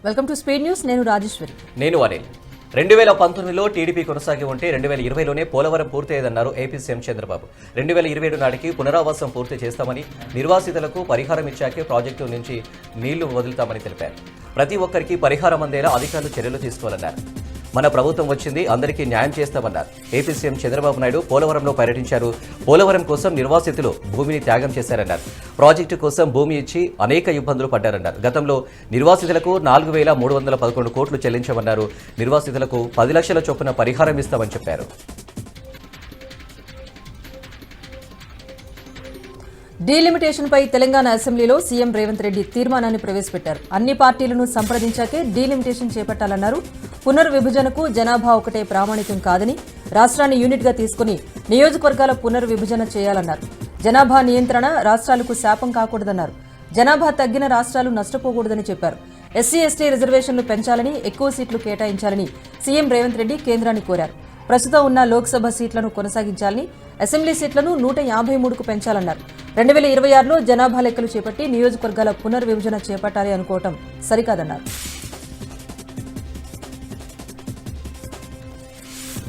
Welcome to speed news. నేను రాజేశ్వరి. నేను Anil. 2019లో TDP కొనసాగి ఉంటే 2020లోనే పోలవరం పూర్తయ్యేదన్నారు ఏపీ సీఎం చంద్రబాబు. 2027 నాటికి పునరావాసం పూర్తి చేస్తామని, నిర్వాసితులకు పరిహారం ఇచ్చాకే ప్రాజెక్టు నుంచి నీళ్లు వదులుతామని తెలిపారు. ప్రతి ఒక్కరికి పరిహారం అందేలా అధికారులు చర్యలు తీసుకోవాలన్నారు. మన ప్రభుత్వం వచ్చింది, అందరికీ న్యాయం చేస్తామన్నారు. ఏపీ సీఎం చంద్రబాబు నాయుడు పోలవరంలో పర్యటించారు. పోలవరం కోసం నిర్వాసితులు భూమిని త్యాగం చేశారన్నారు. ప్రాజెక్టు కోసం భూమి ఇచ్చి అనేక ఇబ్బందులు పడ్డారన్నారు. గతంలో నిర్వాసితులకు 4,311 కోట్లు చెల్లించామన్నారు. నిర్వాసితులకు 10 లక్షల చొప్పున పరిహారం ఇస్తామని చెప్పారు. డీలిమిటేషన్ పై తెలంగాణ అసెంబ్లీలో సీఎం రేవంత్ రెడ్డి తీర్మానాన్ని ప్రవేశపెట్టారు. అన్ని పార్టీలను సంప్రదించాకే డీలిమిటేషన్ చేపట్టాలన్నారు. పునర్విభజనకు జనాభా ఒకటే ప్రామాణికం కాదని, రాష్ట్రాన్ని యూనిట్గా తీసుకుని నియోజకవర్గాల పునర్విభజన చేయాలన్నారు. జనాభా నియంత్రణ రాష్ట్రాలకు శాపం కాకూడదన్నారు. జనాభా తగ్గిన రాష్ట్రాలు నష్టపోకూడదని చెప్పారు. ఎస్సీ ఎస్టీ రిజర్వేషన్లు పెంచాలని, ఎక్కువ సీట్లు కేటాయించాలని సీఎం రేవంత్ రెడ్డి కేంద్రాన్ని కోరారు. ప్రస్తుతం ఉన్న లోక్సభ సీట్లను కొనసాగించాలని, అసెంబ్లీ సీట్లను 153కు పెంచాలన్నారు. 2026లో జనాభా లెక్కలు చేపట్టి నియోజకవర్గాల పునర్విభజన చేపట్టాలి అనుకోవటం సరికాదన్నారు.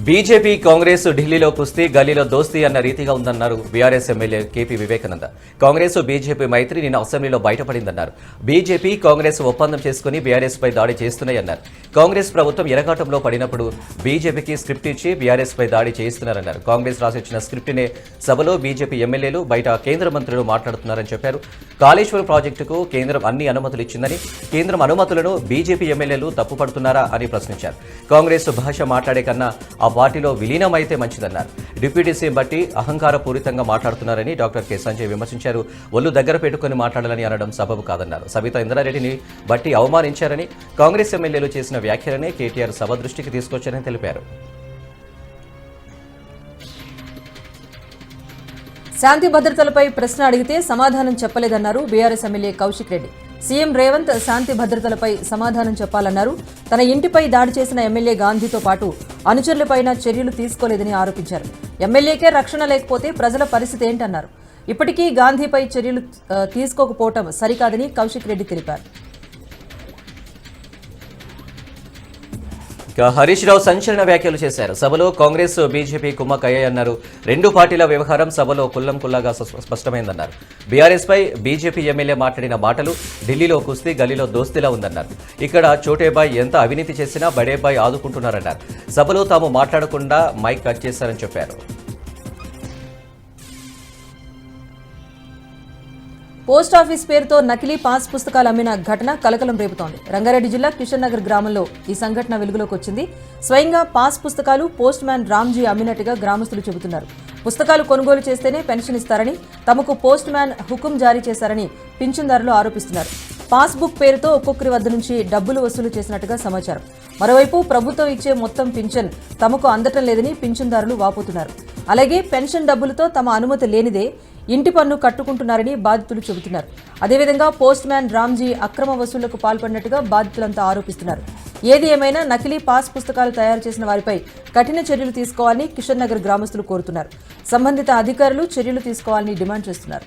బీజేపీ కాంగ్రెస్ ఢిల్లీలో కుస్తీ, గల్లీలో దోస్తీ అన్న రీతిగా ఉందన్నారు BRS MLA KP Vivekananda. Congress BJP మైత్రి నిన్న అసెంబ్లీలో బయటపడిందన్నారు. బీజేపీ కాంగ్రెస్ ఒప్పందం చేసుకుని బీఆర్ఎస్ పై దాడి చేస్తున్నాయన్నారు. కాంగ్రెస్ ప్రభుత్వం ఎరగాటంలో పడినప్పుడు బీజేపీకి స్క్రిప్ట్ ఇచ్చి బీఆర్ఎస్ పై దాడి చేయిస్తున్నారన్నారు. కాంగ్రెస్ రాసిచ్చిన స్క్రిప్ట్నే సభలో బీజేపీ ఎమ్మెల్యేలు, బయట కేంద్ర మంత్రులు మాట్లాడుతున్నారని చెప్పారు. కాళేశ్వరం ప్రాజెక్టుకు కేంద్రం అన్ని అనుమతులు ఇచ్చిందని, కేంద్రం అనుమతులను బీజేపీ ఎమ్మెల్యేలు తప్పుపడుతున్నారా అని ప్రశ్నించారు. కాంగ్రెస్ భాష మాట్లాడే కన్నా ఆ పార్టీలో విలీనమైతే మంచిదన్నారు. డిప్యూటీ సీఎం బట్టి అహంకారపూరితంగా మాట్లాడుతున్నారని డాక్టర్ కె సంజయ్ విమర్శించారు. ఒళ్ళు దగ్గర పెట్టుకుని మాట్లాడాలని అనడం సబబు కాదన్నారు. సబితా ఇంద్రారెడ్డిని బట్టి అవమానించారని, కాంగ్రెస్ ఎమ్మెల్యేలు చేసిన వ్యాఖ్యలనే కేటీఆర్ సభ దృష్టికి తీసుకొచ్చారని తెలిపారు. శాంతి భద్రతలపై ప్రశ్న అడిగితే సమాధానం చెప్పలేదన్నారు BRS MLA Kaushik Reddy. CM Revanth శాంతి భద్రతలపై సమాధానం చెప్పాలన్నారు. తన ఇంటిపై దాడి చేసిన ఎమ్మెల్యే గాంధీతో పాటు అనుచరులపైన చర్యలు తీసుకోలేదని ఆరోపించారు. ఎమ్మెల్యేకే రక్షణ లేకపోతే ప్రజల పరిస్థితి ఏంటన్నారు. ఇప్పటికీ గాంధీపై చర్యలు తీసుకోకపోవటం సరికాదని కౌశిక్ రెడ్డి తెలిపారు. హరీష్ రావు సంచలన వ్యాఖ్యలు చేశారు. సభలో కాంగ్రెస్ బీజేపీ కుమ్మక్కయ్యాయన్నారు. రెండు పార్టీల వ్యవహారం సభలో కుల్లంకుల్లాగా స్పష్టమైందన్నారు. బీఆర్ఎస్ పై బీజేపీ ఎమ్మెల్యే మాట్లాడిన మాటలు ఢిల్లీలో కుస్తీ, గల్లీలో దోస్తీలా ఉందన్నారు. ఇక్కడ చోటేబాయ్ ఎంత అవినీతి చేసినా బడేబాయ్ ఆదుకుంటున్నారన్నారు. సభలో తాము మాట్లాడకుండా మైక్ కట్ చేశారని చెప్పారు. పోస్టాఫీస్ పేరుతో నకిలీ పాస్ పుస్తకాలు అమ్మిన ఘటన కలకలం రేపుతోంది. రంగారెడ్డి జిల్లా కిషన్ నగర్ గ్రామంలో ఈ సంఘటన వెలుగులోకి వచ్చింది. స్వయంగా పాస్ పుస్తకాలు పోస్ట్ మ్యాన్ రామ్జీ అమ్మినట్టుగా గ్రామస్తులు చెబుతున్నారు. పుస్తకాలు కొనుగోలు చేస్తేనే పెన్షన్ ఇస్తారని, తమకు పోస్ట్ మ్యాన్ హుకుం జారీ చేశారని పింఛన్దారులు ఆరోపిస్తున్నారు. పాస్బుక్ పేరుతో ఒక్కొక్కరి వద్ద నుంచి డబ్బులు వసూలు చేసినట్టుగా సమాచారం. మరోవైపు ప్రభుత్వం ఇచ్చే మొత్తం పింఛన్ తమకు అందటం లేదని పింఛన్దారులు వాపోతున్నారు. అలాగే పెన్షన్ డబ్బులతో తమ అనుమతి లేనిదే ఇంటి పన్ను కట్టుకుంటున్నారని బాధితులు చెబుతున్నారు. అదేవిధంగా పోస్ట్ మ్యాన్ రామ్జీ అక్రమ వసూళ్లకు పాల్పడినట్టుగా బాధితులంతా ఆరోపిస్తున్నారు. ఏది ఏమైనా నకిలీ పాస్ పుస్తకాలు తయారు చేసిన వారిపై కఠిన చర్యలు తీసుకోవాలని కిషన్ నగర్ గ్రామస్తులు కోరుతున్నారు. సంబంధిత అధికారులు చర్యలు తీసుకోవాలని డిమాండ్ చేస్తున్నారు.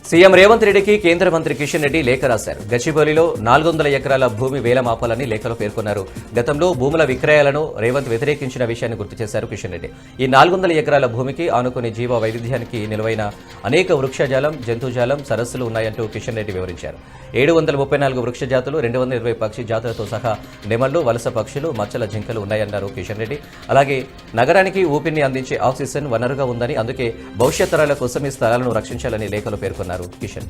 సీఎం రేవంత్ రెడ్డికి కేంద్ర మంత్రి కిషన్ రెడ్డి లేఖ రాశారు. గచ్చిబౌలిలో 400 ఎకరాల భూమి వేలమాపాలని లేఖలో పేర్కొన్నారు. గతంలో భూముల విక్రయాలను రేవంత్ వ్యతిరేకించిన విషయాన్ని గుర్తు చేశారు కిషన్ రెడ్డి. ఈ 400 ఎకరాల భూమికి ఆనుకుని జీవ వైవిధ్యానికి నిలువైన అనేక వృక్షజాలం, జంతుజాలం, సరస్సులు ఉన్నాయంటూ కిషన్ రెడ్డి వివరించారు. 734 వృక్ష జాతులు, 220 పక్షి జాతులతో సహా నెమళ్లు, వలస పక్షులు, మచ్చల జింకలు ఉన్నాయన్నారు కిషన్ రెడ్డి. అలాగే నగరానికి ఊపిరిని అందించే ఆక్సిజన్ వనరుగా ఉందని, అందుకే భవిష్యత్ తరాల కోసం ఈ స్థలాలను రక్షించాలని లేఖలో పేర్కొన్నారు కిషన్.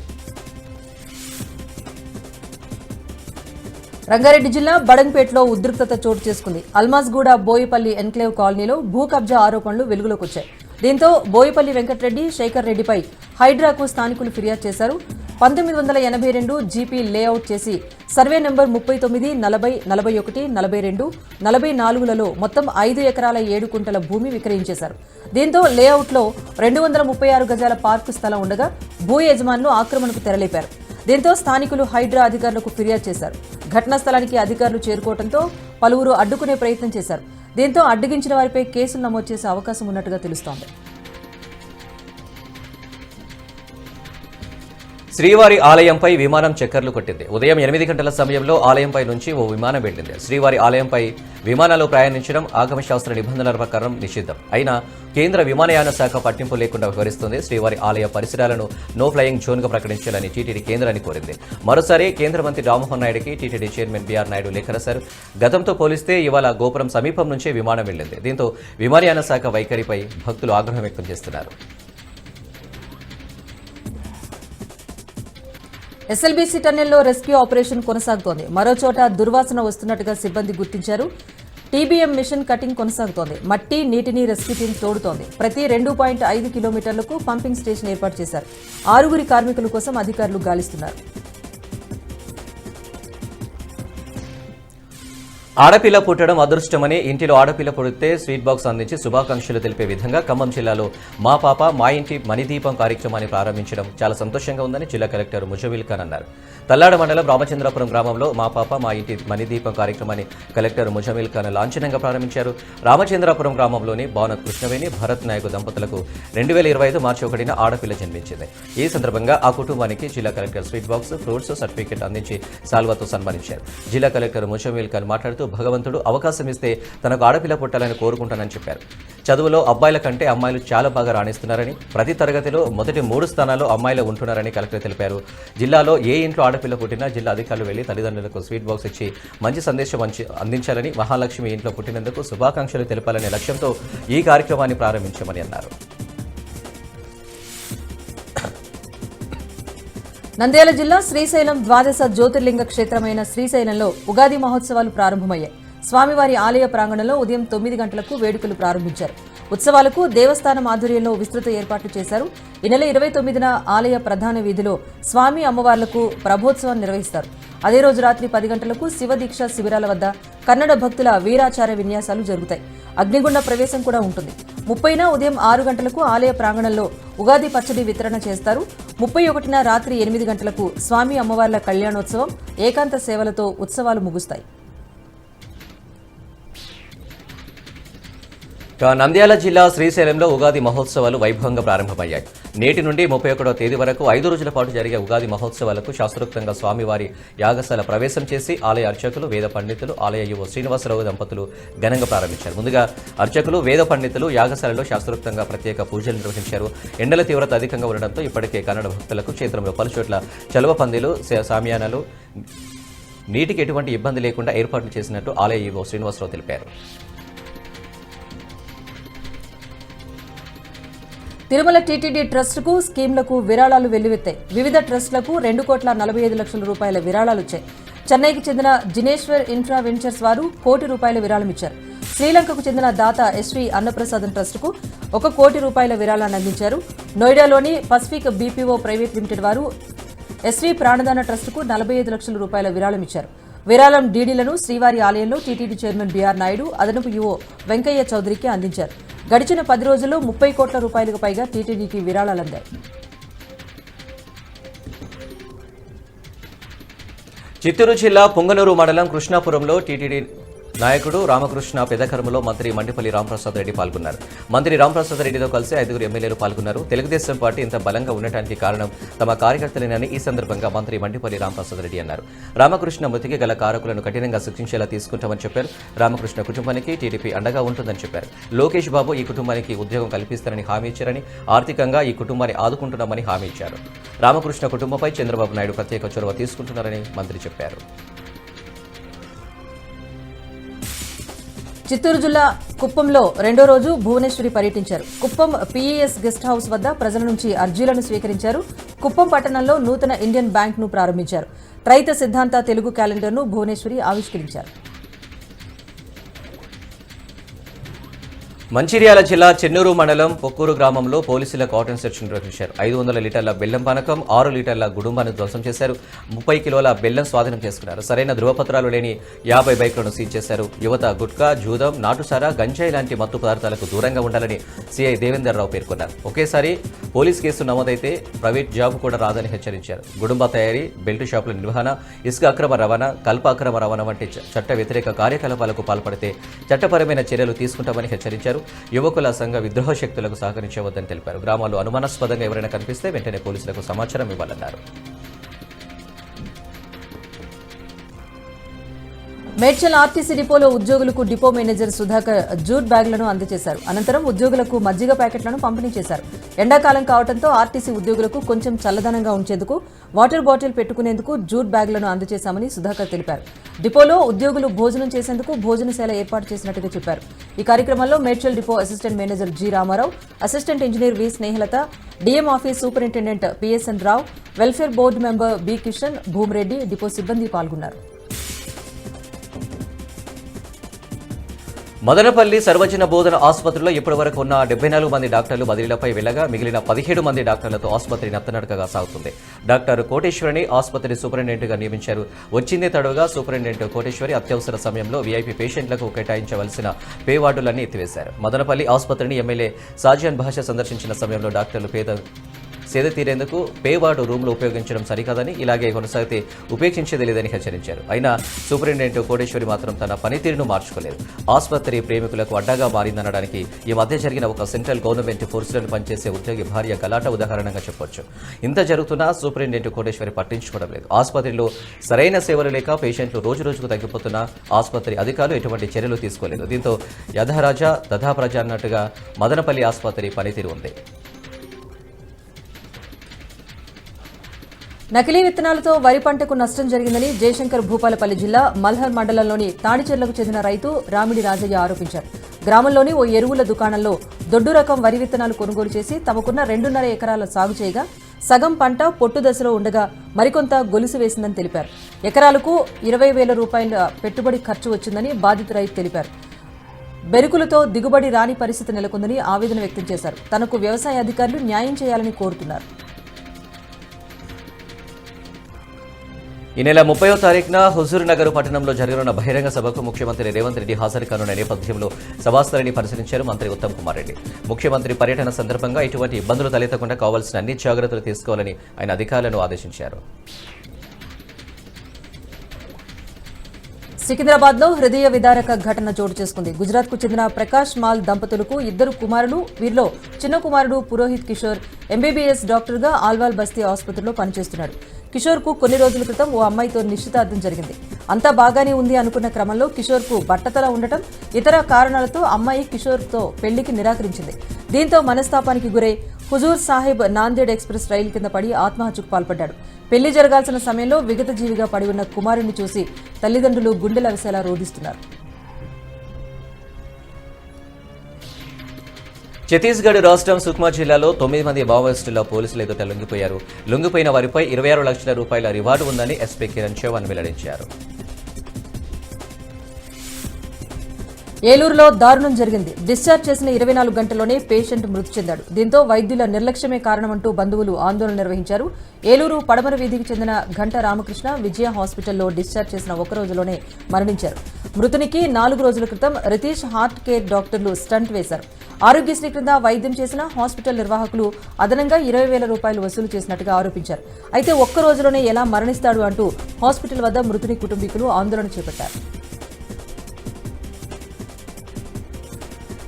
రంగారెడ్డి జిల్లా బడంగ్పేటలో ఉద్రిక్తత చోటు చేసుకుంది. అల్మాజ్గూడ బోయిపల్లి ఎన్క్లేవ్ కాలనీలో భూ కబ్జా ఆరోపణలు వెలుగులోకి వచ్చాయి. దీంతో బోయిపల్లి వెంకటరెడ్డి, శేఖర్ రెడ్డిపై హైడ్రాకు స్థానికులు ఫిర్యాదు చేశారు. 1982 జీపీ లేఅవుట్ చేసి సర్వే నెంబర్ 39, 40, 41, 42, 44లలో మొత్తం 5 ఎకరాల 7 కుంటల భూమి విక్రయించేశారు. దీంతో లేఅవుట్లో 236 గజాల పార్కు స్థలం ఉండగా భూ యజమానులు ఆక్రమణకు తెరలేపారు. దీంతో స్థానికులు హైడ్రా అధికారులకు ఫిర్యాదు చేశారు. ఘటనా స్థలానికి అధికారులు చేరుకోవడంతో పలువురు అడ్డుకునే ప్రయత్నం చేశారు. దీంతో అడ్డగించిన వారిపై కేసులు నమోదు చేసే అవకాశం ఉన్నట్టుగా తెలుస్తోంది. శ్రీవారి ఆలయంపై విమానం చక్కర్లు కొట్టింది. ఉదయం 8 గంటల సమయంలో ఆలయంపై నుంచి ఓ విమానం వెళ్ళింది. శ్రీవారి ఆలయంపై విమానాలు ప్రయాణించడం ఆగమశాస్త్ర నిబంధనల ప్రకారం నిషిద్ధం. అయినా కేంద్ర విమానయాన శాఖ పట్టింపు లేకుండా వ్యవహరిస్తుంది. శ్రీవారి ఆలయ పరిసరాలను నో ఫ్లయింగ్ జోన్గా ప్రకటించాలని టీటీడీ కేంద్రాన్ని కోరింది. మరోసారి కేంద్ర మంత్రి రామ్మోహన్ నాయుడుకి టీటీడీ చైర్మన్ బీఆర్ నాయుడు లేఖ రాశారు. గతంతో పోలిస్తే ఇవాళ గోపురం సమీపం నుంచే విమానం వెళ్ళింది. దీంతో విమానయాన శాఖ వైఖరిపై భక్తులు ఆగ్రహం వ్యక్తం చేస్తున్నారు. ఎస్ఎల్బీసీ టన్నెల్లో రెస్క్యూ ఆపరేషన్ కొనసాగుతోంది. మరో చోట దుర్వాసన వస్తున్నట్టుగా సిబ్బంది గుర్తించారు. టీబీఎం మిషన్ కటింగ్ కొనసాగుతోంది. మట్టి నీటిని రెస్క్యూ టీం తోడుతోంది. ప్రతి 2.5 కిలోమీటర్లకు పంపింగ్ స్టేషన్ ఏర్పాటు చేశారు. 6 కార్మికుల కోసం అధికారులు గాలిస్తున్నారు. ఆడపిల్ల పుట్టడం అదృష్టమని, ఇంటిలో ఆడపిల్ల పుడితే స్వీట్ బాక్స్ అందించి శుభాకాంక్షలు తెలిపే విధంగా ఖమ్మం జిల్లాలో మా పాప మా ఇంటి మణిదీపం కార్యక్రమాన్ని ప్రారంభించడం చాలా సంతోషంగా ఉందని జిల్లా కలెక్టర్ ముజమిల్ ఖాన్ అన్నారు. తల్లాడ మండలం రామచంద్రాపురం గ్రామంలో మా పాప మా ఇంటి మణిదీపం కార్యక్రమాన్ని కలెక్టర్ ముజమిల్ ఖాన్ లాంఛనంగా ప్రారంభించారు. రామచంద్రాపురం గ్రామంలోని భావనత్ కృష్ణవేణి భరత్ నాయక్ దంపతులకు 2025 మార్చి 1న ఆడపిల్ల జన్మించింది. ఈ సందర్భంగా ఆ కుటుంబానికి జిల్లా collector sweet box, fruits, certificate అందించి సాల్వాతో సన్మానించారు. జిల్లా కలెక్టర్ ముజమిల్ ఖాన్ మాట్లాడుతూ భగవంతుడు అవకాశం ఇస్తే తనకు ఆడపిల్ల పుట్టాలని కోరుకుంటానని చెప్పారు. చదువులో అబ్బాయిల కంటే అమ్మాయిలు చాలా బాగా రాణిస్తున్నారని, ప్రతి తరగతిలో మొదటి 3 స్థానాల్లో అమ్మాయిలు ఉంటున్నారని కలెక్టర్ తెలిపారు. జిల్లాలో ఏ ఇంట్లో ఆడపిల్ల పుట్టినా జిల్లా అధికారులు వెళ్లి తల్లిదండ్రులకు స్వీట్ బాక్స్ ఇచ్చి మంచి సందేశం అందించాలని, మహాలక్ష్మి ఇంట్లో పుట్టినందుకు శుభాకాంక్షలు తెలపాలనే లక్ష్యంతో ఈ కార్యక్రమాన్ని ప్రారంభించామని అన్నారు. నంద్యాల జిల్లా శ్రీశైలం ద్వాదశ జ్యోతిర్లింగ క్షేత్రమైన శ్రీశైలంలో ఉగాది మహోత్సవాలు ప్రారంభమయ్యాయి. స్వామివారి ఆలయ ప్రాంగణంలో ఉదయం 9 గంటలకు వేడుకలు ప్రారంభించారు. ఉత్సవాలకు దేవస్థానం ఆధ్వర్యంలో విస్తృత ఏర్పాట్లు చేశారు. ఈ నెల 29న ఆలయ ప్రధాన వీధిలో స్వామి అమ్మవార్లకు ప్రభోత్సవం నిర్వహిస్తారు. అదే రోజు రాత్రి 10 గంటలకు శివదీక్ష శిబిరాల వద్ద కన్నడ భక్తుల వీరాచార విన్యాసాలు జరుగుతాయి. అగ్నిగుండ ప్రవేశం కూడా ఉంటుంది. 30న ఉదయం 6 గంటలకు ఆలయ ప్రాంగణంలో ఉగాది పచ్చడి వితరణ చేస్తారు. 31న రాత్రి 8 గంటలకు స్వామి అమ్మవార్ల కళ్యాణోత్సవం, ఏకాంత సేవలతో ఉత్సవాలు ముగుస్తాయి. నంద్యాల జిల్లా శ్రీశైలంలో ఉగాది మహోత్సవాలు వైభవంగా ప్రారంభమయ్యాయి. నేటి నుండి 31వ తేదీ వరకు 5 రోజుల పాటు జరిగే ఉగాది మహోత్సవాలకు శాస్త్రోక్తంగా స్వామివారి యాగశాల ప్రవేశం చేసి ఆలయ అర్చకులు, వేద పండితులు, ఆలయ యువ శ్రీనివాసరావు దంపతులు ఘనంగా ప్రారంభించారు. ముందుగా అర్చకులు, వేద పండితులు యాగశాలలో శాస్త్రోక్తంగా ప్రత్యేక పూజలు నిర్వహించారు. ఎండల తీవ్రత అధికంగా ఉండడంతో ఇప్పటికే కన్నడ భక్తులకు క్షేత్రంలో పలుచోట్ల చలువ పందిలు, సామియానాలు, నీటికి ఎటువంటి ఇబ్బంది లేకుండా ఏర్పాట్లు చేసినట్టు ఆలయ యువ శ్రీనివాసరావు తెలిపారు. తిరుమల టీటీడీ ట్రస్టుకు, స్కీమ్లకు విరాళాలు వెల్లువెత్తాయి. వివిధ ట్రస్టులకు 2,45,00,000 రూపాయల విరాళాలు వచ్చాయి. చెన్నైకి చెందిన జినేశ్వర్ ఇన్ఫ్రా వెంచర్స్ వారు ₹1 కోటి విరాళం ఇచ్చారు. శ్రీలంకకు చెందిన దాత ఎస్వి అన్నప్రసాదం ట్రస్టుకు ₹1 కోటి విరాళాన్ని అందించారు. నోయిడాలోని పసిఫిక్ బీపీఓ ప్రైవేట్ లిమిటెడ్ వారు ఎస్వి ప్రాణదాన ట్రస్టుకు ₹45 లక్షల విరాళం ఇచ్చారు. విరాళం డీడీలను శ్రీవారి ఆలయంలో టీటీడీ చైర్మన్ బీఆర్ నాయుడు, అదనపు ఈవో వెంకయ్య చౌదరికి అందించారు. గడిచిన 10 రోజుల్లో ₹30 కోట్లకు పైగా టీటీడీకి విరాళాలందాయి. చిత్తూరు జిల్లా పుంగనూరు మండలం కృష్ణాపురంలో టీటీడీ నాయకుడు రామకృష్ణ పెదకర్మలో మంత్రి మండిపల్లి రాంప్రసాద్ రెడ్డి పాల్గొన్నారు. మంత్రి రాంప్రసాద్ రెడ్డితో కలిసి 5 ఎమ్మెల్యేలు పాల్గొన్నారు. తెలుగుదేశం పార్టీ ఇంత బలంగా ఉండటానికి కారణం తమ కార్యకర్తలేనని ఈ సందర్భంగా మంత్రి మండిపల్లి రాంప్రసాద్ రెడ్డి అన్నారు. రామకృష్ణ మృతికి గల కారకులను కఠినంగా శిక్షించేలా తీసుకుంటామని చెప్పారు. రామకృష్ణ కుటుంబానికి టీడీపీ అండగా ఉంటుందని చెప్పారు. లోకేష్ బాబు ఈ కుటుంబానికి ఉద్యోగం కల్పిస్తారని హామీ ఇచ్చారని, ఆర్థికంగా ఈ కుటుంబాన్ని ఆదుకుంటున్నామని హామీ ఇచ్చారు. రామకృష్ణ కుటుంబంపై చంద్రబాబు నాయుడు ప్రత్యేక చొరవ తీసుకుంటున్నారని మంత్రి చెప్పారు. చిత్తూరు జిల్లా కుప్పంలో 2వ రోజు భువనేశ్వరి పర్యటించారు. కుప్పం పీఈఎస్ గెస్ట్ హౌస్ వద్ద ప్రజల నుంచి అర్జీలను స్వీకరించారు. కుప్పం పట్టణంలో నూతన ఇండియన్ బ్యాంక్ను ప్రారంభించారు. త్రైత సిద్ధాంత తెలుగు క్యాలెండర్ను భువనేశ్వరి ఆవిష్కరించారు. మంచిర్యాల జిల్లా చెన్నూరు మండలం పొక్కూరు గ్రామంలో పోలీసుల కాటన్ సెర్చ్ నిర్వహించారు. 500 లీటర్ల బెల్లం పానకం, 6 లీటర్ల గుడుంబాను ధ్వంసం చేశారు. 30 కిలోల బెల్లం స్వాధీనం చేసుకున్నారు. సరైన ధృవపత్రాలు లేని 50 బైకులను సీజ్ చేశారు. యువత గుట్కా, జూదం, నాటుసారా, గంజాయి లాంటి మత్తు పదార్థాలకు దూరంగా ఉండాలని సీఐ దేవేందర్ రావు పేర్కొన్నారు. ఒకేసారి పోలీస్ కేసు నమోదైతే ప్రైవేట్ జాబ్ కూడా రాదని హెచ్చరించారు. గుడుంబా తయారీ, బెల్ట్ షాపుల నిర్వహణ, ఇసుక అక్రమ రవాణా, కల్ప అక్రమ రవాణా వంటి చట్ట వ్యతిరేక కార్యకలాపాలకు పాల్పడితే చట్టపరమైన చర్యలు తీసుకుంటామని హెచ్చరించారు. యువకుల సంఘ విద్రోహ శక్తులకు సహకరించవద్దని తెలిపారు. గ్రామాల్లో అనుమానాస్పదంగా ఎవరైనా కనిపిస్తే వెంటనే పోలీసులకు సమాచారం ఇవ్వాలన్నారు. మేడ్చల్ ఆర్టీసీ డిపోలో ఉద్యోగులకు డిపో మేనేజర్ సుధాకర్ జూట్ బ్యాగులను అందజేశారు. అనంతరం ఉద్యోగులకు మజ్జిగ ప్యాకెట్లను పంపిణీ చేశారు. ఎండాకాలం కావడంతో ఆర్టీసీ ఉద్యోగులకు కొంచెం చల్లదనంగా ఉంచేందుకు వాటర్ బాటిల్ పెట్టుకునేందుకు జూట్ బ్యాగులను అందజేశామని సుధాకర్ తెలిపారు. డిపోలో ఉద్యోగులు భోజనం చేసేందుకు భోజనశాల ఏర్పాటు చేసినట్టుగా చెప్పారు. ఈ కార్యక్రమంలో Medchal depot assistant manager G Ramarao, assistant engineer V Snehalatha, DM office superintendent PSN Rao, welfare board member B Kishan, Bhumireddy, depot సిబ్బంది పాల్గొన్నారు. మదనపల్లి సర్వజన బోధన ఆసుపత్రిలో ఇప్పటి వరకు ఉన్న 74 మంది డాక్టర్లు బదిలీలపై వెళ్లగా మిగిలిన 17 మంది డాక్టర్లతో ఆసుపత్రి నత్తనడకగా సాగుతుంది. డాక్టర్ కోటేశ్వరిని ఆసుపత్రి సూపరింటెండెంట్గా నియమించారు. వచ్చిందే తడవుగా సూపరింటెండెంట్ కోటేశ్వరి అత్యవసర సమయంలో వీఐపీ పేషెంట్లకు కేటాయించవలసిన పే వార్డులన్నీ ఎత్తివేశారు. మదనపల్లి ఆసుపత్రిని ఎమ్మెల్యే సాజియాన్ భాష సందర్శించిన సమయంలో డాక్టర్లు సేద తీరేందుకు పే వార్డు రూమ్లో ఉపయోగించడం సరికాదని, ఇలాగే కొనసాగితే ఉపేక్షించేది లేదని హెచ్చరించారు. అయినా సూపరింటెండెంట్ కోటేశ్వరి మాత్రం తన పనితీరును మార్చుకోలేదు. ఆసుపత్రి ప్రేమికులకు అడ్డాగా మారిందనడానికి ఈ మధ్య జరిగిన ఒక సెంట్రల్ గవర్నమెంట్ ఫోర్సులను పనిచేసే ఉద్యోగి భార్య గలాట ఉదాహరణగా చెప్పొచ్చు. ఇంత జరుగుతున్నా సూపరింటెండెంట్ కోటేశ్వరి పట్టించుకోవడం లేదు. ఆసుపత్రిలో సరైన సేవలు లేక పేషెంట్లు రోజురోజుకు తగ్గిపోతున్నా ఆసుపత్రి అధికారులు ఎటువంటి చర్యలు తీసుకోలేదు. దీంతో యథారాజా తథాప్రజ అన్నట్టుగా మదనపల్లి ఆసుపత్రి పనితీరు ఉంది. నకిలీ విత్తనాలతో వరి పంటకు నష్టం జరిగిందని జయశంకర్ భూపాలపల్లి జిల్లా మల్హర్ మండలంలోని తాడిచెర్లకు చెందిన రైతు రామిడి రాజయ్య ఆరోపించారు. గ్రామంలోని ఓ ఎరువుల దుకాణంలో దొడ్డు రకం వరి విత్తనాలు కొనుగోలు చేసి తమకున్న 2.5 ఎకరాల సాగు చేయగా సగం పంట పొట్టు దశలో ఉండగా మరికొంత గొలుసు వేసిందని తెలిపారు. ఎకరాలకు 20,000 రూపాయల పెట్టుబడి ఖర్చు వచ్చిందని బాధిత రైతు తెలిపారు. బెరుకులతో దిగుబడి రాని పరిస్థితి నెలకొందని ఆవేదన వ్యక్తం చేశారు. తనకు వ్యవసాయ అధికారులు న్యాయం చేయాలని కోరుతున్నారు. ఈ నెల 30వ తారీఖున హుజూర్ నగర్ పట్టణంలో జరగనున్న బహిరంగ సభకు ముఖ్యమంత్రి రేవంత్ రెడ్డి హాజరు కానున్న నేపథ్యంలో సభాస్థలిని పరిశీలించారు మంత్రి ఉత్తమ్ కుమార్ రెడ్డి. ముఖ్యమంత్రి పర్యటన సందర్భంగా ఎటువంటి ఇబ్బందులు తలెత్తకుండా కావాల్సిన అన్ని జాగ్రత్తలు తీసుకోవాలని ఆయన అధికారులను ఆదేశించారు. సికింద్రాబాద్లో హృదయ విదారక ఘటన చోటు చేసుకుంది. గుజరాత్కు చెందిన ప్రకాష్ మాల్ దంపతులకు 2 కుమారులు. వీరిలో చిన్న కుమారుడు పురోహిత్ కిషోర్ ఎంబీబీఎస్ డాక్టర్గా ఆల్వాల్ బస్తీ ఆసుపత్రిలో పనిచేస్తున్నాడు. కిషోర్కు కొన్ని రోజుల క్రితం ఓ అమ్మాయితో నిశ్చితార్థం జరిగింది. అంతా బాగానే ఉంది అనుకున్న క్రమంలో కిషోర్కు బట్టతల ఉండటం, ఇతర కారణాలతో అమ్మాయి కిషోర్తో పెళ్లికి నిరాకరించింది. దీంతో మనస్తాపానికి గురై హుజూర్ సాహిబ్ నాందేడ్ ఎక్స్ప్రెస్ రైలు కింద పడి ఆత్మహత్యకు పాల్పడ్డాడు. పెళ్లి జరగాల్సిన సమయంలో విగతజీవిగా పడి ఉన్న కుమారుణ్ణి చూసి తల్లిదండ్రులు గుండెలవిసేలా రోధిస్తున్నారు. ఛత్తీస్గఢ్ రాష్ట్రం సుక్మా జిల్లాలో 9 మంది మావోయిస్టుల పోలీసులు ఎదుట లొంగిపోయారు. లొంగిపోయిన వారిపై 26 లక్షల రూపాయల రివార్డు ఉందని ఎస్పీ కిరణ్ చౌహాన్ వెల్లడించారు. ఏలూరులో దారుణం జరిగింది. డిశ్చార్జ్ చేసిన 24 గంటల్లోనే పేషెంట్ మృతి చెందాడు. దీంతో వైద్యుల నిర్లక్ష్యమే కారణమంటూ బంధువులు ఆందోళన నిర్వహించారు. ఏలూరు పడమర వీధికి చెందిన ఘంట రామకృష్ణ విజయ హాస్పిటల్లో డిశ్చార్జ్ చేసిన 1 రోజులోనే మరణించారు. మృతునికి 4 రోజుల క్రితం రితీష్ హార్ట్ కేర్ డాక్టర్లు స్టంట్ వేశారు. ఆరోగ్యశ్రీ క్రింద వైద్యం చేసిన హాస్పిటల్ నిర్వాహకులు అదనంగా 20,000 రూపాయలు వసూలు చేసినట్టుగా ఆరోపించారు. అయితే 1 రోజులోనే ఎలా మరణిస్తాడు అంటూ హాస్పిటల్ వద్ద మృతుని కుటుంబీకులు ఆందోళన చేపట్టారు.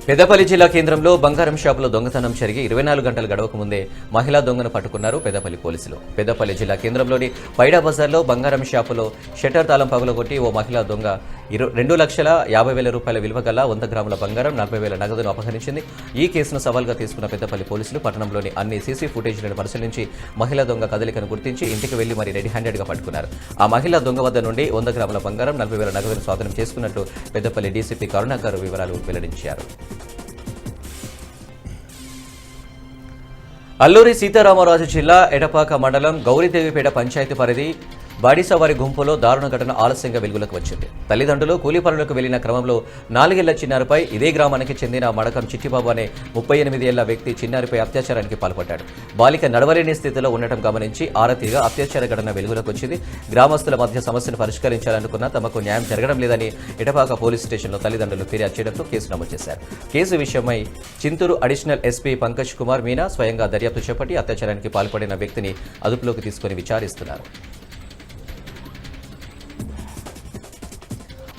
పెద్దపల్లి జిల్లా కేంద్రంలో బంగారం షాపులో దొంగతనం జరిగి 24 గంటలు గడవక ముందే మహిళా దొంగను పట్టుకున్నారు పెద్దపల్లి పోలీసులు. పెద్దపల్లి జిల్లా కేంద్రంలోని పైడా బజార్లో బంగారం షాపులో షట్టర్ తాళం పగలగొట్టి ఓ మహిళా దొంగ 2,50,000 రూపాయల విలువ గల 100 గ్రాముల బంగారం, 40,000 నగదును అపహరించింది. ఈ కేసును సవాల్గా తీసుకున్న పెద్దపల్లి పోలీసులు పట్టణంలోని అన్ని సీసీ ఫుటేజ్లను పరిశీలించి మహిళా దొంగ కదలికను గుర్తించి ఇంటికి వెళ్లి మరి రెడీ హ్యాండెడ్గా పట్టుకున్నారు. ఆ మహిళా దొంగ వద్ద నుండి 100 గ్రాముల బంగారం, 40,000 నగదును స్వాధీనం చేసుకున్నట్లు పెద్దపల్లి డీసీపీ కరుణాకర్ వివరాలు వెల్లడించారు. అల్లూరి సీతారామరాజు జిల్లా ఎడపాక మండలం గౌరీదేవిపేట పంచాయతీ పరిధి బాడిసవారి గుంపులో దారుణ ఘటన ఆలస్యంగా వెలుగులోకి వచ్చింది. తల్లిదండ్రులు కూలీ పనులకు వెళ్లిన క్రమంలో 4 ఏళ్ల చిన్నారిపై ఇదే గ్రామానికి చెందిన మడకం చిట్టిబాబు అనే 38 ఏళ్ల వ్యక్తి చిన్నారిపై అత్యాచారానికి పాల్పడ్డాడు. బాలిక నడవలేని స్థితిలో ఉండటం గమనించి ఆరతీగా అత్యాచార ఘటన వెలుగులోకి వచ్చింది. గ్రామస్తుల మధ్య సమస్యను పరిష్కరించాలనుకున్నా తమకు న్యాయం జరగడం లేదని ఎడపాక పోలీస్ స్టేషన్లో తల్లిదండ్రులు ఫిర్యాదు చేయడంతో కేసు నమోదు చేశారు. కేసు విషయమై చింతూరు అడిషనల్ ఎస్పీ పంకజ్ కుమార్ మీనా స్వయంగా దర్యాప్తు చేపట్టి అత్యాచారానికి పాల్పడిన వ్యక్తిని అదుపులోకి తీసుకుని విచారిస్తున్నారు.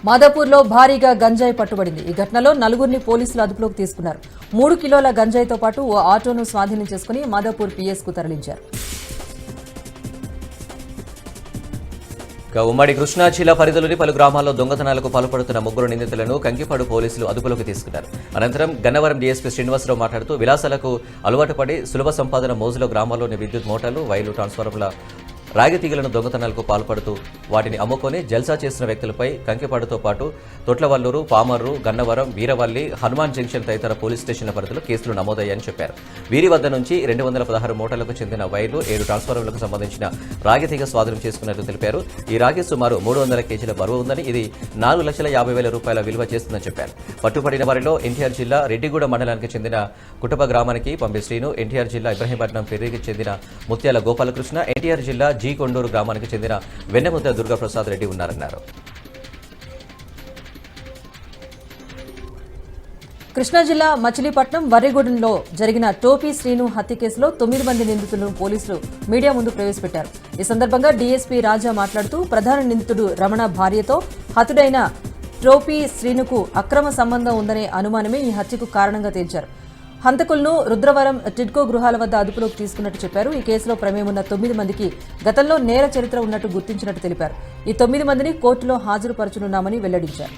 మాదాపూర్లో భారీగా గంజాయి పట్టుబడింది. ఈ ఘటనలో నలుగురిని పోలీసులు అదుపులోకి తీసుకున్నారు. 3 కిలోల గంజాయితో పాటు ఓ ఆటోను స్వాధీనం చేసుకుని మాదాపూర్ పిఎస్కు తరలించారు. ఉమ్మడి కృష్ణా జిల్లా పరిధిలోని పలు గ్రామాల్లో దొంగతనాలకు పాల్పడుతున్న 3 నిందితులను కంకిపాడు పోలీసులు అదుపులోకి తీసుకున్నారు. అనంతరం గన్నవరం డీఎస్పీ శ్రీనివాసరావు మాట్లాడుతూ విలాసాలకు అలవాటు పడి సులభ సంపాదన మోజులో గ్రామాల్లోని విద్యుత్ మోటార్లు, వైర్లు, ట్రాన్స్ఫార్మర్ల రాగితీగలను దొంగతనాలకు పాల్పడుతూ వాటిని అమ్ముకొని జల్సా చేసిన వ్యక్తులపై కంకిపాడుతో పాటు తొట్లవల్లూరు, పామర్రు, గన్నవరం, వీరవల్లి, హనుమాన్ జంక్షన్ తదితర పోలీస్ స్టేషన్ల పరిధిలో కేసులు నమోదయ్యాయని చెప్పారు. వీరి వద్ద నుంచి 216 మోటార్లకు చెందిన వైర్లు, 7 ట్రాన్స్ఫార్మర్లకు సంబంధించిన రాగితీగ స్వాధీనం చేసుకున్నట్లు తెలిపారు. ఈ రాగి సుమారు 300 కేజీల బరువు ఉందని, ఇది 4,50,000 రూపాయల విలువ చేస్తుందని చెప్పారు. పట్టుబడిన వారిలో ఎన్టీఆర్ జిల్లా రెడ్డిగూడ మండలానికి చెందిన కుటప గ్రామానికి పంపి శ్రీను, ఎన్టీఆర్ జిల్లా ఇబ్రహీంపట్నం పెర్రికి చెందిన ముత్యాల గోపాలకృష్ణ, ఎన్టీఆర్ జిల్లా జీ కొండూరు గ్రామానికి చెందిన వెన్నెముద్ద దుర్గాప్రసాద్ రెడ్డి ఉన్నారన్నారు. కృష్ణా జిల్లా మచిలీపట్నం వర్రిగూడెంలో జరిగిన టోపీ శ్రీను హత్య కేసులో 9 మంది నిందితులను పోలీసులు మీడియా ముందు ప్రవేశపెట్టారు. ఈ సందర్భంగా డీఎస్పీ రాజా మాట్లాడుతూ ప్రధాన నిందితుడు రమణ భార్యతో హతుడైన టోపీ శ్రీనుకు అక్రమ సంబంధం ఉందనే అనుమానమే ఈ హత్యకు కారణంగా తేల్చారు. హంతకులను రుద్రవరం టిడ్కో గృహాల వద్ద అదుపులోకి తీసుకున్నట్టు చెప్పారు. ఈ కేసులో ప్రమేయమున్న 9 మందికి గతంలో నేర చరిత్ర ఉన్నట్టు గుర్తించినట్టు తెలిపారు. ఈ 9 మందిని కోర్టులో హాజరుపరచనున్నామని వెల్లడించారు.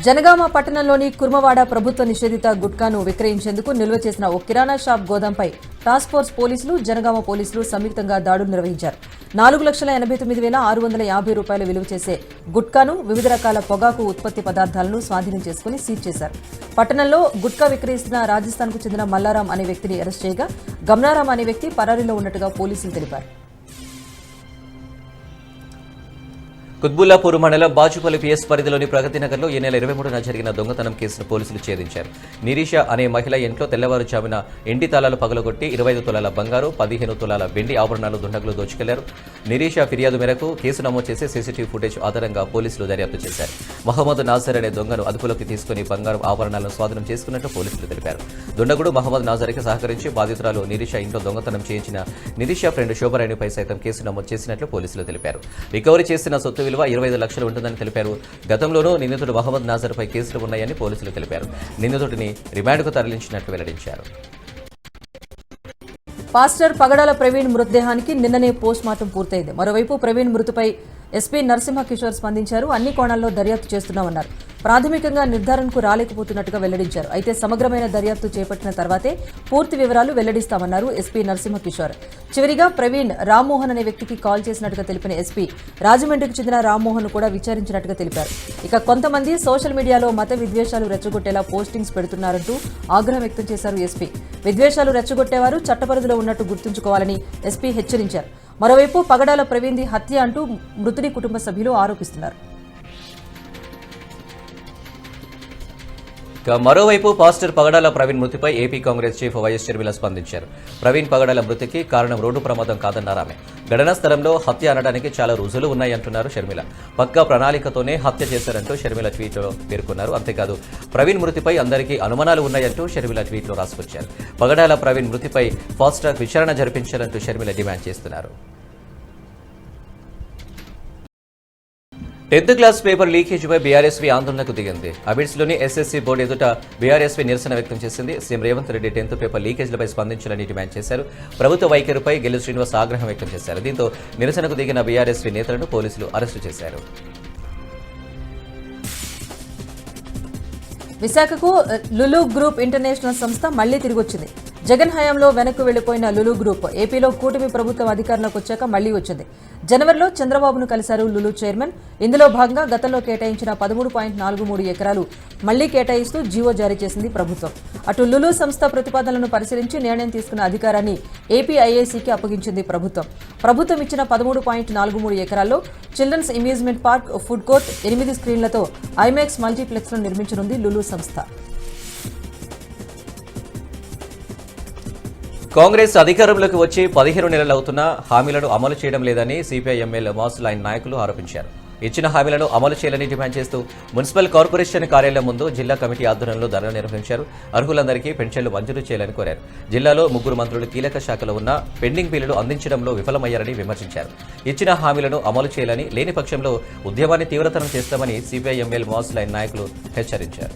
జనగామ పట్టణంలోని కుర్మవాడ ప్రభుత్వ నిషేధిత గుట్కాను విక్రయించేందుకు నిల్వ చేసిన ఓ కిరాణా షాప్ గోదాంపై టాస్క్ ఫోర్స్ పోలీసులు, జనగామ పోలీసులు సంయుక్తంగా దాడులు నిర్వహించారు. 4,89,650 రూపాయల విలువ చేసే గుట్కాను, వివిధ రకాల పొగాకు ఉత్పత్తి పదార్థాలను స్వాధీనం చేసుకుని సీజ్ చేశారు. పట్టణంలో గుట్కా విక్రయిస్తున్న రాజస్థాన్కు చెందిన మల్లారాం అనే వ్యక్తిని అరెస్ట్ చేయగా గమనారాం అనే వ్యక్తి పరారీలో ఉన్నట్టుగా పోలీసులు తెలిపారు. కుత్బుల్లాపూర్ మండలం బాచుపల్లి పిఎస్ పరిధిలోని ప్రగతి నగర్లో ఈ నెల 23న జరిగిన దొంగతనం కేసును పోలీసులు ఛేదించారు. నిరీష అనే మహిళ ఇంట్లో తెల్లవారుజామున ఇంటి తాళాలు పగలగొట్టి 25 తులాల బంగారు, 15 తులాల వెండి ఆభరణాలు దుండగులు దోచుకెళ్లారు. నిరీష ఫిర్యాదు మేరకు కేసు నమోదు చేసి సీసీటీవీ ఫుటేజ్ ఆధారంగా పోలీసులు దర్యాప్తు చేశారు. మహమ్మద్ నాజర్ అనే దొంగను అదుపులోకి తీసుకుని బంగారు ఆభరణాలను స్వాధీనం చేసుకున్నట్టు పోలీసులు తెలిపారు. దుండగుడు మహమ్మద్ నాజర్కి సహకరించి బాధితురాలు నిరీష ఇంట్లో దొంగతనం చేయించిన నిరీష ఫ్రెండ్ శోభరాణిపై సైతం కేసు నమోదు చేసినట్లు పోలీసులు తెలిపారు. రికవరీ చేసిన సొత్తు విలువ 25 లక్షలు ఉంటుందని తెలిపారు. గతంలోనూ నిందితుడు మహమ్మద్ నాజర్ పై కేసులు ఉన్నాయని పోలీసులు తెలిపారు. నిందితుడిని రిమాండ్కు తరలించినట్లు వెల్లడించారు. పాస్టర్ పగడాల ప్రవీణ్ మృతదేహానికి నిన్ననే పోస్ట్ మార్టం పూర్తయింది. మరోవైపు ప్రవీణ్ మృతిపై ఎస్పీ నరసింహ కిషోర్ స్పందించారు. అన్ని కోణాల్లో దర్యాప్తు చేస్తున్నామన్నారు. ప్రాథమికంగా నిర్ధారణకు రాలేకపోతున్నట్టుగా వెల్లడించారు. అయితే సమగ్రమైన దర్యాప్తు చేపట్టిన తర్వాతే పూర్తి వివరాలు వెల్లడిస్తామన్నారు ఎస్పీ నరసింహ కిషోర్. చివరిగా ప్రవీణ్ రామ్మోహన్ అనే వ్యక్తికి కాల్ చేసినట్టుగా తెలిపిన ఎస్పీ రాజమండ్రికి చెందిన రామ్మోహన్ కూడా విచారించినట్టుగా తెలిపారు. ఇక కొంతమంది సోషల్ మీడియాలో మత విద్వేషాలు రెచ్చగొట్టేలా పోస్టింగ్స్ పెడుతున్నారంటూ ఆగ్రహం వ్యక్తం చేశారు ఎస్పీ. విద్వేషాలు రెచ్చగొట్టేవారు చట్టపరిధిలో ఉన్నట్టు గుర్తుంచుకోవాలని ఎస్పీ హెచ్చరించారు. మరోవైపు పగడాల ప్రవీణ్ది హత్య అంటూ మృతుడి కుటుంబ సభ్యులు ఆరోపిస్తున్నారు. మరోవైపు పాస్టర్ పగడాల ప్రవీణ్ మృతిపై AP Congress chief YS Sharmila స్పందించారు. ప్రవీణ్ పగడాల మృతికి కారణం రోడ్డు ప్రమాదం కాదన్నారు ఆమె. ఘటనా స్థలంలో హత్య అనడానికి చాలా రుజువులు ఉన్నాయంటున్నారు షర్మిల. పక్కా ప్రణాళికతోనే హత్య చేశారంటూ షర్మిల ట్వీట్లో పేర్కొన్నారు. అంతేకాదు ప్రవీణ్ మృతిపై అందరికీ అనుమానాలు ఉన్నాయంటూ షర్మిల ట్వీట్లో రాసుకొచ్చారు. పగడాల ప్రవీణ్ మృతిపై ఫాస్ట్ ట్రాక్ విచారణ జరిపించాలంటూ షర్మిల డిమాండ్ చేస్తున్నారు. 10th క్లాస్ పేపర్ లీకేజీపై బీఆర్ఎస్వీ ఆందోళనకు దిగింది. అబిడ్స్లోని ఎస్ఎస్సీ బోర్డు ఎదుట బీఆర్ఎస్వీ నిరసన వ్యక్తం చేసింది. CM Revanth Reddy 10th paper లీకేజీలపై స్పందించాలని డిమాండ్ చేశారు. ప్రభుత్వ వైఖరిపై గెలు శ్రీనివాస్ ఆగ్రహం వ్యక్తం చేశారు. దీంతో నిరసనకు దిగిన బీఆర్ఎస్వీ నేతలను పోలీసులు అరెస్టు చేశారు. విశాఖకు లులు గ్రూప్ ఇంటర్నేషనల్ సంస్థ మళ్లీ తిరిగొచ్చింది. జగన్ హయాంలో వెనక్కు వెళ్లిపోయిన లులు గ్రూప్ ఏపీలో కూటమి ప్రభుత్వం అధికారంలోకి వచ్చాక మళ్లీ వచ్చింది. జనవరిలో చంద్రబాబును కలిశారు లులు చైర్మన్. ఇందులో భాగంగా గతంలో కేటాయించిన 13.43 ఎకరాలు మళ్లీ కేటాయిస్తూ జీవో జారీ చేసింది ప్రభుత్వం. అటు లులు సంస్థ ప్రతిపాదనలను పరిశీలించి నిర్ణయం తీసుకున్న అధికారాన్ని ఏపీఐఏసీకి అప్పగించింది ప్రభుత్వం. ప్రభుత్వం ఇచ్చిన 13.43 ఎకరాల్లో children's amusement park, food court, 8 స్క్రీన్లతో ఐమాక్స్ మల్టీప్లెక్స్ను నిర్మించనుంది లులు సంస్థ. కాంగ్రెస్ అధికారంలోకి వచ్చి 15 నెలలు అవుతున్నా హామీలను అమలు చేయడం లేదని సిపిఐ ఎమ్మెల్యే మాస్ లైన్ నాయకులు ఆరోపించారు. ఇచ్చిన హామీలను అమలు చేయాలని డిమాండ్ చేస్తూ మున్సిపల్ కార్పొరేషన్ కార్యాలయం ముందు జిల్లా కమిటీ ఆధ్వర్యంలో ధర్నా నిర్వహించారు. అర్హులందరికీ పెన్షన్లు మంజూరు చేయాలని కోరారు. జిల్లాలో 3 మంత్రులు కీలక శాఖలో ఉన్న పెండింగ్ బిల్లులు అందించడంలో విఫలమయ్యారని విమర్శించారు. ఇచ్చిన హామీలను అమలు చేయాలని, లేని పక్షంలో ఉద్యమాన్ని తీవ్రతరం చేస్తామని సిపిఐ ఎంఎల్ మాస్ లైన్ నాయకులు హెచ్చరించారు.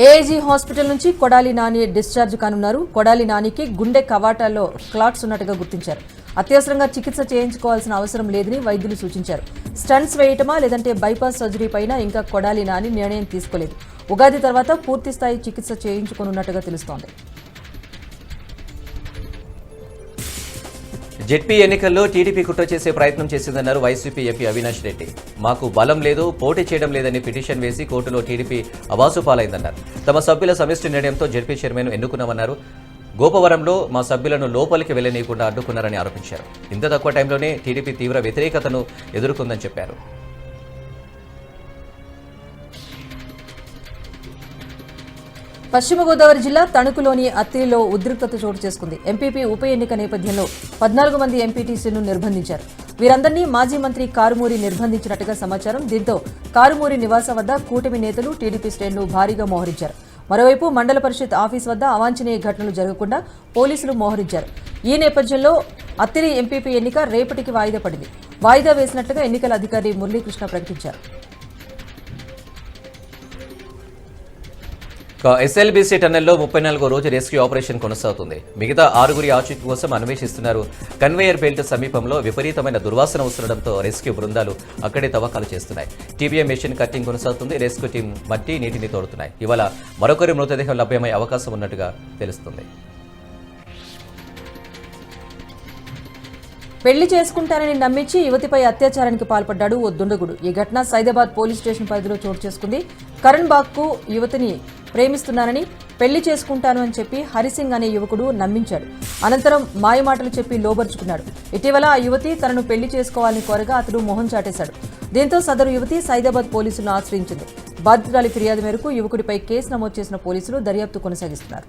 ఏఐజీ హాస్పిటల్ నుంచి కొడాలి నాని డిశ్చార్జ్ కానున్నారు. కొడాలి నానికి గుండె కవాటాల్లో క్లాట్స్ ఉన్నట్టుగా గుర్తించారు. అత్యవసరంగా చికిత్స చేయించుకోవాల్సిన అవసరం లేదని వైద్యులు సూచించారు. స్టంట్స్ వేయటమా లేదంటే బైపాస్ సర్జరీ పైన ఇంకా కొడాలి నాని నిర్ణయం తీసుకోలేదు. ఉగాది తర్వాత పూర్తిస్థాయి చికిత్స చేయించుకోనున్నట్టుగా తెలుస్తోంది. జెడ్పీ ఎన్నికల్లో టీడీపీ కుట్ర చేసే ప్రయత్నం చేసిందన్నారు వైసీపీ ఎంపీ అవినాష్ రెడ్డి. మాకు బలం లేదు, పోటీ చేయడం లేదని పిటిషన్ వేసి కోర్టులో టీడీపీ అవాసు పాలైందన్నారు. తమ సభ్యుల సమిష్టి నిర్ణయంతో జెడ్పీ చైర్మన్ ఎన్నుకున్నామన్నారు. గోపవరంలో మా సభ్యులను లోపలికి వెళ్లనీయకుండా అడ్డుకున్నారని ఆరోపించారు. ఇంత తక్కువ టైంలోనే టీడీపీ తీవ్ర వ్యతిరేకతను ఎదుర్కొందని చెప్పారు. పశ్చిమ గోదావరి జిల్లా తణుకులోని అత్తిలిలో ఉద్రిక్తత చోటు చేసుకుంది. ఎంపీపీ ఉప ఎన్నిక నేపథ్యంలో 14 మంది ఎంపీటీసీలను నిర్బంధించారు. వీరందరినీ మాజీ మంత్రి కారుమూరి నిర్బంధించినట్టుగా సమాచారం. దీంతో కారుమూరి నివాసం వద్ద కూటమి నేతలు, టీడీపీ శ్రేణులు భారీగా మోహరించారు. మరోవైపు మండల పరిషత్ ఆఫీస్ వద్ద అవాంఛనీయ ఘటనలు జరగకుండా పోలీసులు మోహరించారు. ఈ నేపథ్యంలో అత్తిలి ఎంపీపీ ఎన్నిక రేపటికి వాయిదా పడింది. వాయిదా వేసినట్లుగా ఎన్నికల అధికారి మురళీకృష్ణ ప్రకటించారు. ఎస్ఎల్బీసీ టన్నెల్లో 34వ రోజు రెస్క్యూ ఆపరేషన్ కొనసాగుతుంది. మిగతా 6గురి ఆచూకీ కోసం అన్వేషిస్తున్నారు. కన్వేయర్ బెల్ట్ సమీపంలో విపరీతమైన దుర్వాసన వస్తుండటంతో రెస్క్యూ బృందాలు అక్కడే తవ్వకాలు చేస్తున్నాయి. టీబీఎం మెషిన్ కట్టింగ్ కొనసాగుతుంది. రెస్క్యూ టీం మట్టి, నీటిని తోడుతున్నాయి. ఇవాళ మరొకరి మృతదేహం లభ్యమయ్యే అవకాశం ఉన్నట్టుగా తెలుస్తుంది. పెళ్లి చేసుకుంటానని నమ్మించి యువతిపై అత్యాచారానికి పాల్పడ్డాడు ఓ దుండగుడు. ఈ ఘటన సైదాబాద్ పోలీస్ స్టేషన్ పరిధిలో చోటు చేసుకుంది. కరణ్ బాగ్కు యువతిని ప్రేమిస్తున్నానని, పెళ్లి చేసుకుంటాను అని చెప్పి హరిసింగ్ అనే యువకుడు నమ్మించాడు. అనంతరం మాయమాటలు చెప్పి లోబర్చుకున్నాడు. ఇటీవల ఆ యువతి తనను పెళ్లి చేసుకోవాలని కోరగా అతడు మొహం చాటేశాడు. దీంతో సదరు యువతి సైదాబాద్ పోలీసులను ఆశ్రయించింది. బాధితురాలి ఫిర్యాదు మేరకు యువకుడిపై కేసు నమోదు చేసిన పోలీసులు దర్యాప్తు కొనసాగిస్తున్నారు.